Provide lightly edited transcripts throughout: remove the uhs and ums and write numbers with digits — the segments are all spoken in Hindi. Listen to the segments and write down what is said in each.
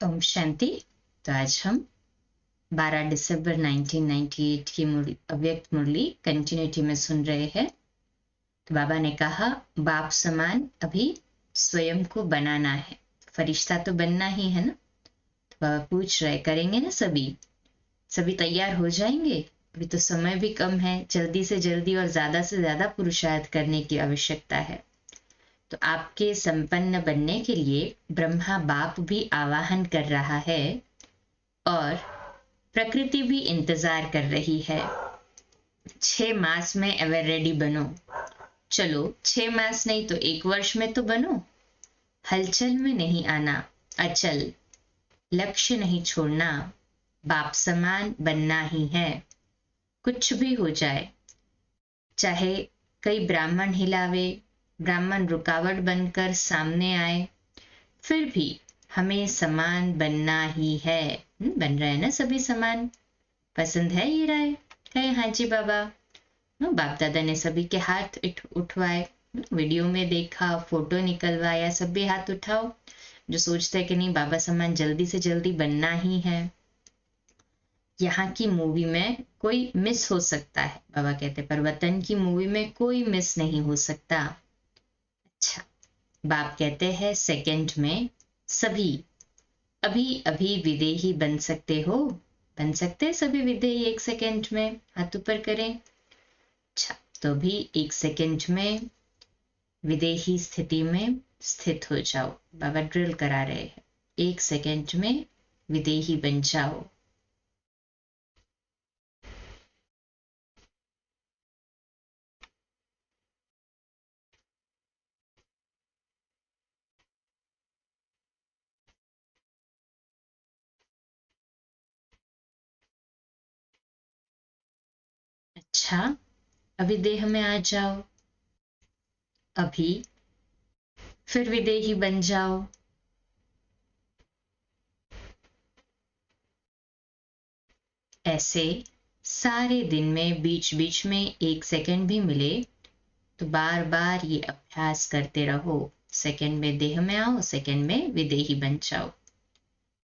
ओम शांति। तो आज हम 12 दिसंबर 1998 की अव्यक्त मुरली कंटिन्यूटी में सुन रहे हैं। तो बाबा ने कहा बाप समान अभी स्वयं को बनाना है, फरिश्ता तो बनना ही है ना। तो बाबा पूछ रहे करेंगे ना सभी तैयार हो जाएंगे? अभी तो समय भी कम है, जल्दी से जल्दी और ज्यादा से ज्यादा पुरुषार्थ करने की आवश्यकता है। तो आपके संपन्न बनने के लिए ब्रह्मा बाप भी आवाहन कर रहा है और प्रकृति भी इंतजार कर रही है। 6 मास में एवर रेडी बनो। चलो 6 मास नहीं तो 1 वर्ष में तो बनो। हलचल में नहीं आना, अचल, लक्ष्य नहीं छोड़ना, बाप समान बनना ही है। कुछ भी हो जाए, चाहे कई ब्राह्मण हिलावे, ब्राह्मण रुकावट बनकर सामने आए, फिर भी हमें समान बनना ही है। बन रहे हैं ना सभी समान? पसंद है ये राय? कहे हाँ जी बाबा। बाप दादा ने सभी के हाथ उठवाए, वीडियो में देखा, फोटो निकलवाया, सभी हाथ उठाओ जो सोचते हैं कि नहीं बाबा समान जल्दी से जल्दी बनना ही है। यहाँ की मूवी में कोई मिस हो सकता है, बाबा कहते, पर वतन की मूवी में कोई मिस नहीं हो सकता। अच्छा, बाप कहते हैं सेकंड में सभी अभी अभी विदेही बन सकते हो। बन सकते हैं सभी विदेही 1 सेकंड में? हाथ ऊपर करें। अच्छा, तो भी 1 सेकंड में विदेही स्थिति में स्थित हो जाओ। बाबा ड्रिल करा रहे हैं, 1 सेकंड में विदेही बन जाओ। अच्छा, अभी देह में आ जाओ, अभी फिर विदेही बन जाओ। ऐसे सारे दिन में बीच बीच में 1 सेकंड भी मिले तो बार बार ये अभ्यास करते रहो। सेकंड में देह में आओ, सेकंड में विदेही बन जाओ।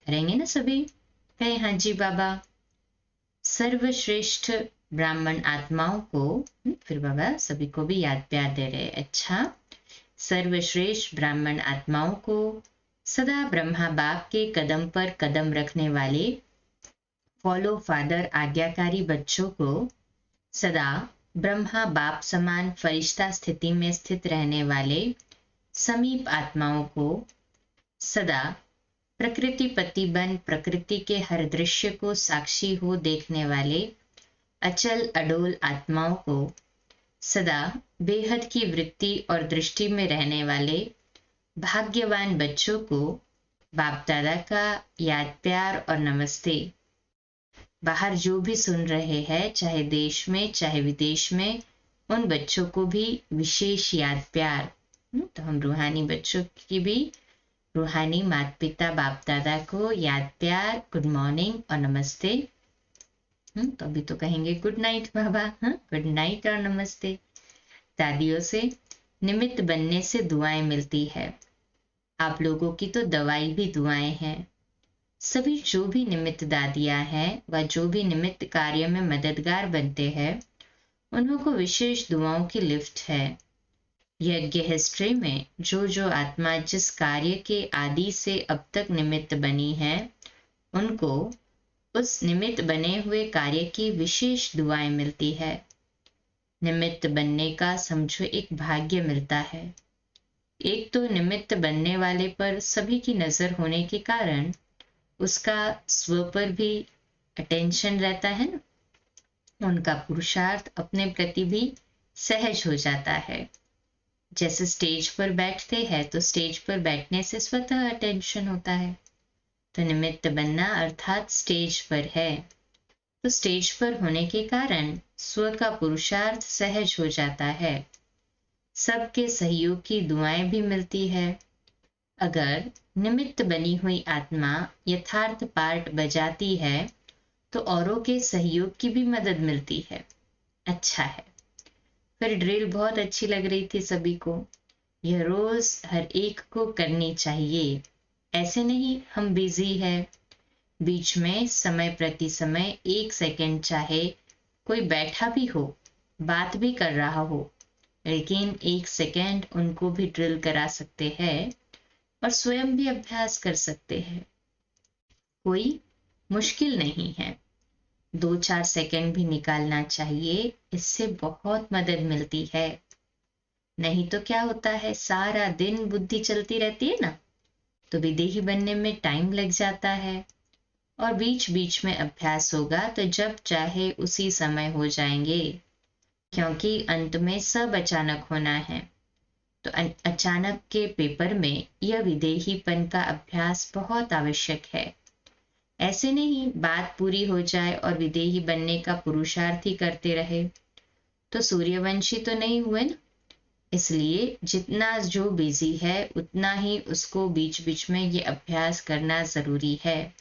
करेंगे ना सभी? कहे हाँ जी बाबा। सर्वश्रेष्ठ ब्राह्मण आत्माओं को, फिर बाबा सभी को भी याद प्यार दे रहे। अच्छा, सर्वश्रेष्ठ ब्राह्मण आत्माओं को, सदा ब्रह्मा बाप के कदम पर कदम रखने वाले फॉलो फादर आज्ञाकारी बच्चों को, सदा ब्रह्मा बाप समान फरिश्ता स्थिति में स्थित रहने वाले समीप आत्माओं को, सदा प्रकृति पति बन प्रकृति के हर दृश्य को साक्षी हो देखने वाले अचल अडोल आत्माओं को, सदा बेहद की वृत्ति और दृष्टि में रहने वाले भाग्यवान बच्चों को बाप दादा का याद प्यार और नमस्ते। बाहर जो भी सुन रहे हैं, चाहे देश में चाहे विदेश में, उन बच्चों को भी विशेष याद प्यार। तो हम रूहानी बच्चों की भी रूहानी माता पिता बाप दादा को याद प्यार, गुड मॉर्निंग और नमस्ते। तो अभी तो कहेंगे गुड नाइट बाबा। गुड नाइट और नमस्ते। दादियों से निमित्त बनने से दुआएं मिलती है, आप लोगों की तो दवाई भी दुआएं हैं। सभी जो भी निमित्त दादियां हैं व जो भी निमित्त कार्य में मददगार बनते हैं, उन्हों को विशेष दुआओं की लिफ्ट है। यज्ञ हिस्ट्री में जो जो आत्मा जिस कार्य के आदि से अब तक निमित्त बनी है, उनको उस निमित्त बने हुए कार्य की विशेष दुआएं मिलती है। निमित्त बनने का समझो एक भाग्य मिलता है। एक तो निमित्त बनने वाले पर सभी की नजर होने के कारण उसका स्व पर भी अटेंशन रहता है ना, उनका पुरुषार्थ अपने प्रति भी सहज हो जाता है। जैसे स्टेज पर बैठते हैं तो स्टेज पर बैठने से स्वतः अटेंशन होता है, तो निमित्त बनना अर्थात स्टेज पर है, तो स्टेज पर होने के कारण स्व का पुरुषार्थ सहज हो जाता है। सबके सहयोग की दुआएं भी मिलती है। अगर निमित्त बनी हुई आत्मा यथार्थ पार्ट बजाती है तो औरों के सहयोग की भी मदद मिलती है। अच्छा है। फिर ड्रिल बहुत अच्छी लग रही थी सभी को, यह रोज हर एक को करनी चाहिए। ऐसे नहीं हम बिजी है, बीच में समय प्रति समय 1 सेकंड चाहे कोई बैठा भी हो, बात भी कर रहा हो, लेकिन 1 सेकंड उनको भी ड्रिल करा सकते हैं और स्वयं भी अभ्यास कर सकते हैं। कोई मुश्किल नहीं है। 2-4 सेकंड भी निकालना चाहिए, इससे बहुत मदद मिलती है। नहीं तो क्या होता है, सारा दिन बुद्धि चलती रहती है ना, तो विदेही बनने में टाइम लग जाता है। और बीच बीच में अभ्यास होगा तो जब चाहे उसी समय हो जाएंगे, क्योंकि अंत में सब अचानक होना है। तो अचानक के पेपर में यह विदेहीपन का अभ्यास बहुत आवश्यक है। ऐसे नहीं बात पूरी हो जाए और विदेही बनने का पुरुषार्थ ही करते रहे तो सूर्यवंशी तो नहीं हुए ना। इसलिए जितना जो बिजी है उतना ही उसको बीच बीच में ये अभ्यास करना जरूरी है।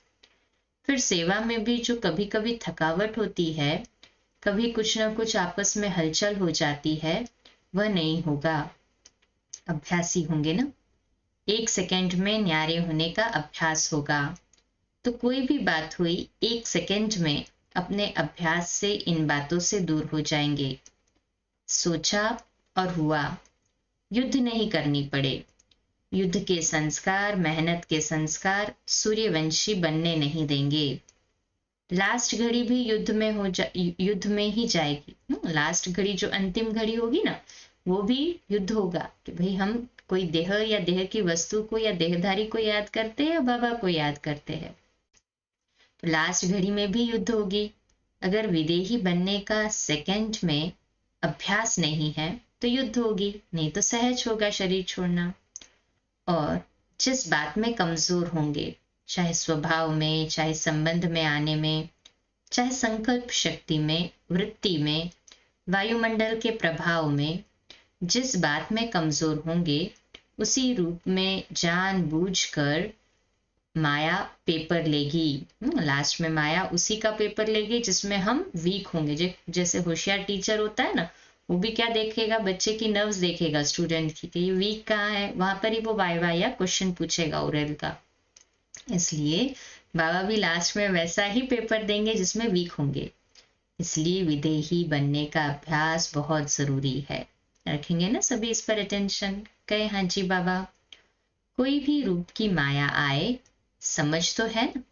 फिर सेवा में भी जो कभी कभी थकावट होती है, कभी कुछ ना कुछ आपस में हलचल हो जाती है, वह नहीं होगा। अभ्यासी होंगे ना, 1 सेकंड में न्यारे होने का अभ्यास होगा। तो कोई भी बात हुई 1 सेकंड में अपने अभ्यास से इन बातों से दूर हो जाएंगे। सोचा और हुआ, युद्ध नहीं करनी पड़े। युद्ध के संस्कार, मेहनत के संस्कार सूर्यवंशी बनने नहीं देंगे। लास्ट घड़ी भी युद्ध में ही जाएगी। लास्ट घड़ी जो अंतिम घड़ी होगी ना, वो भी युद्ध होगा कि भाई हम कोई देह या देह की वस्तु को या देहधारी को याद करते हैं या बाबा को याद करते हैं। तो लास्ट घड़ी में भी युद्ध होगी। अगर विदेही बनने का सेकंड में अभ्यास नहीं है तो युद्ध होगी, नहीं तो सहज होगा शरीर छोड़ना। और जिस बात में कमजोर होंगे, चाहे स्वभाव में, चाहे संबंध में आने में, चाहे संकल्प शक्ति में, वृत्ति में, वायुमंडल के प्रभाव में, जिस बात में कमजोर होंगे उसी रूप में जानबूझकर माया पेपर लेगी। लास्ट में माया उसी का पेपर लेगी जिसमें हम वीक होंगे। जैसे होशियार टीचर होता है ना, वो भी क्या देखेगा, बच्चे की नर्व्स देखेगा, स्टूडेंट की, कि ये वीक कहाँ है, वहां पर ही वो वाइवा या क्वेश्चन पूछेगा ओरल का। इसलिए बाबा भी लास्ट में वैसा ही पेपर देंगे जिसमें वीक होंगे। इसलिए विदेही बनने का अभ्यास बहुत जरूरी है। रखेंगे ना सभी इस पर अटेंशन? कहे हाँ जी बाबा। कोई भी रूप की माया आए, समझ तो है ना,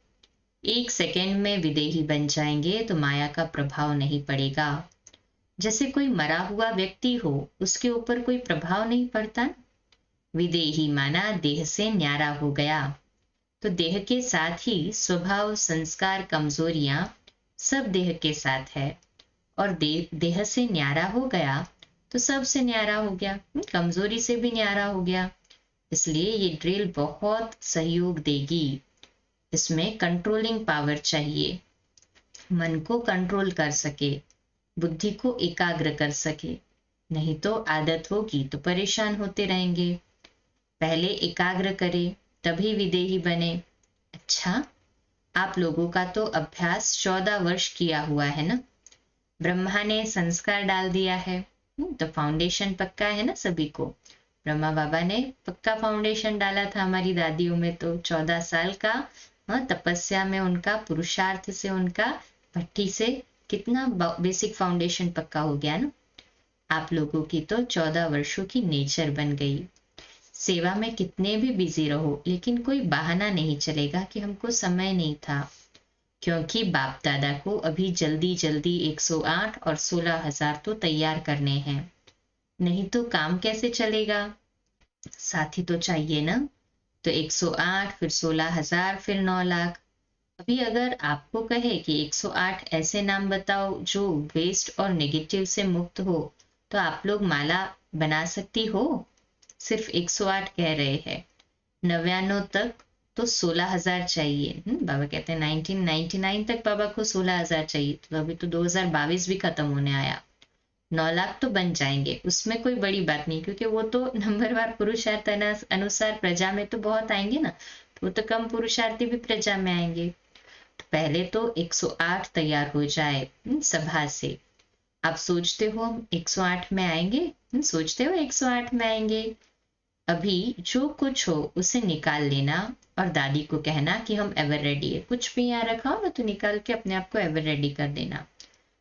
1 सेकंड में विदेही बन जाएंगे तो माया का प्रभाव नहीं पड़ेगा। जैसे कोई मरा हुआ व्यक्ति हो, उसके ऊपर कोई प्रभाव नहीं पड़ता। विदेही माना देह से न्यारा हो गया, तो देह के साथ ही स्वभाव, संस्कार, कमजोरियां सब देह के साथ है। और देह से न्यारा हो गया तो सबसे न्यारा हो गया, कमजोरी से भी न्यारा हो गया। इसलिए ये ड्रिल बहुत सहयोग देगी। इसमें कंट्रोलिंग पावर चाहिए, मन को कंट्रोल कर सके, बुद्धि को एकाग्र कर सके। नहीं तो आदत होगी तो परेशान होते रहेंगे। पहले एकाग्र करे तभी विदेही बने। अच्छा, आप लोगों का तो अभ्यास 14 वर्ष किया हुआ है ना, ब्रह्मा ने संस्कार डाल दिया है, तो फाउंडेशन पक्का है ना सभी को। ब्रह्मा बाबा ने पक्का फाउंडेशन डाला था हमारी दादियों में, तो 14 साल का तपस्या में उनका, पुरुषार्थ से उनका, भट्टी से कितना बेसिक फाउंडेशन पक्का हो गया ना। आप लोगों की तो 14 वर्षों की नेचर बन गई। सेवा में कितने भी बिजी रहो, लेकिन कोई बहाना नहीं चलेगा कि हमको समय नहीं था, क्योंकि बाप दादा को अभी जल्दी जल्दी 108 और 16,000 तो तैयार करने हैं। नहीं तो काम कैसे चलेगा, साथी तो चाहिए ना। तो 108, फिर 16,000, फिर 9 लाख। अभी अगर आपको कहे कि 108 ऐसे नाम बताओ जो वेस्ट और नेगेटिव से मुक्त हो, तो आप लोग माला बना सकती हो? सिर्फ 108 कह रहे हैं, 99 तक तो 16,000 चाहिए। बाबा कहते हैं 1999 तक बाबा को 16,000 चाहिए, तो अभी तो 2022 भी खत्म होने आया। 9 लाख तो बन जाएंगे, उसमें कोई बड़ी बात नहीं, क्योंकि वो तो नंबरवार पुरुषार्थ अनुसार प्रजा में तो बहुत आएंगे ना, तो वो तो कम पुरुषार्थी भी प्रजा में आएंगे। तो पहले तो 108 तैयार हो जाए सभा से। आप सोचते हो हम 108 में आएंगे? सोचते हो 108 में आएंगे? अभी जो कुछ हो उसे निकाल लेना और दादी को कहना कि हम एवर रेडी है। कुछ भी यहाँ रखा हो ना तो निकाल के अपने आप को एवर रेडी कर देना।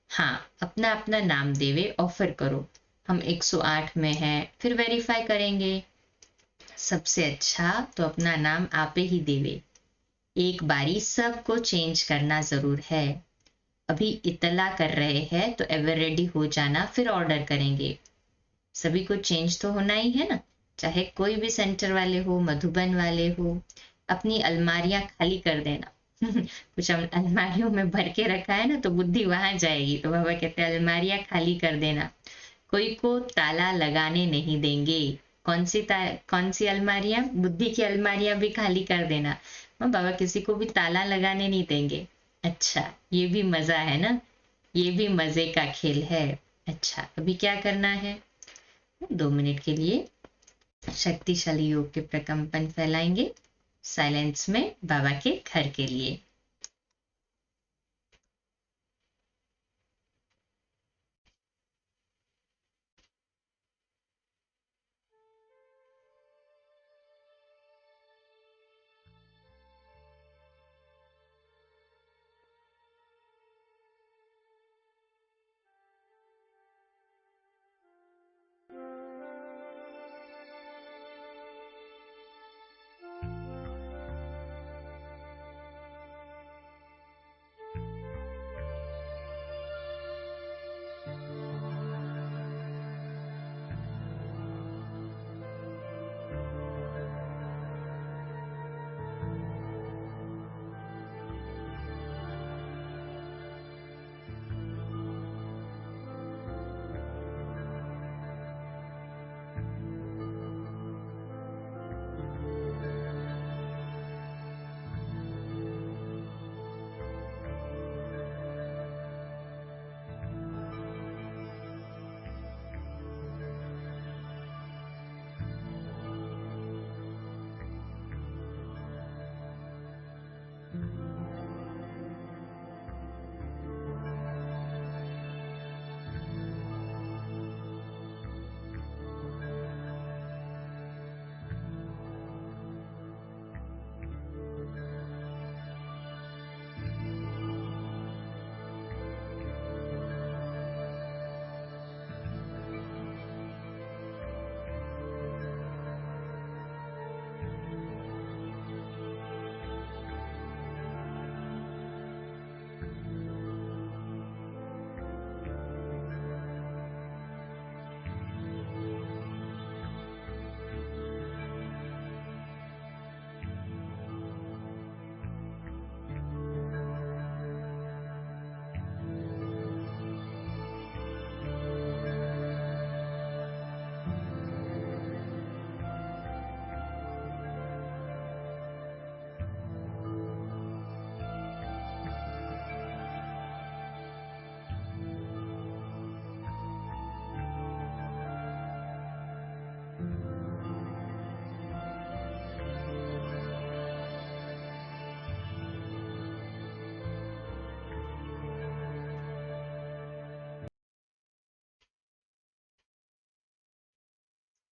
हाँ, अपना अपना नाम देवे ऑफर करो। हम 108 में हैं, फिर वेरीफाई करेंगे। सबसे अच्छा तो अपना नाम आपे ही देवे। एक बारी सबको चेंज करना जरूर है। अभी इतला कर रहे हैं तो एवर रेडी हो जाना, फिर ऑर्डर करेंगे। सभी को चेंज तो होना ही है ना, चाहे कोई भी सेंटर वाले हो, मधुबन वाले हो। अपनी अलमारियां खाली कर देना। कुछ अलमारियों में भर के रखा है ना तो बुद्धि वहां जाएगी, तो बाबा कहते हैं अलमारियां खाली कर देना। कोई को ताला लगाने नहीं देंगे। कौन सी अलमारियां? बुद्धि की अलमारियां भी खाली कर देना। बाबा किसी को भी ताला लगाने नहीं देंगे। अच्छा, ये भी मजा है ना, ये भी मजे का खेल है। अच्छा, अभी क्या करना है? 2 मिनट के लिए शक्तिशाली योग के प्रकंपन फैलाएंगे साइलेंस में बाबा के घर के लिए।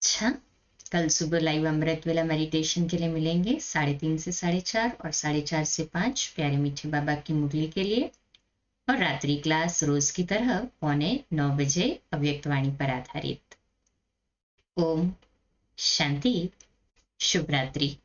अच्छा, कल सुबह लाइव अमृत वेला मेडिटेशन के लिए मिलेंगे 3:30 से 4:30 और 4:30 से 5 प्यारे मीठे बाबा की मुरली के लिए। और रात्रि क्लास रोज की तरह 8:45 अव्यक्तवाणी पर आधारित। ओम शांति, शुभ रात्रि।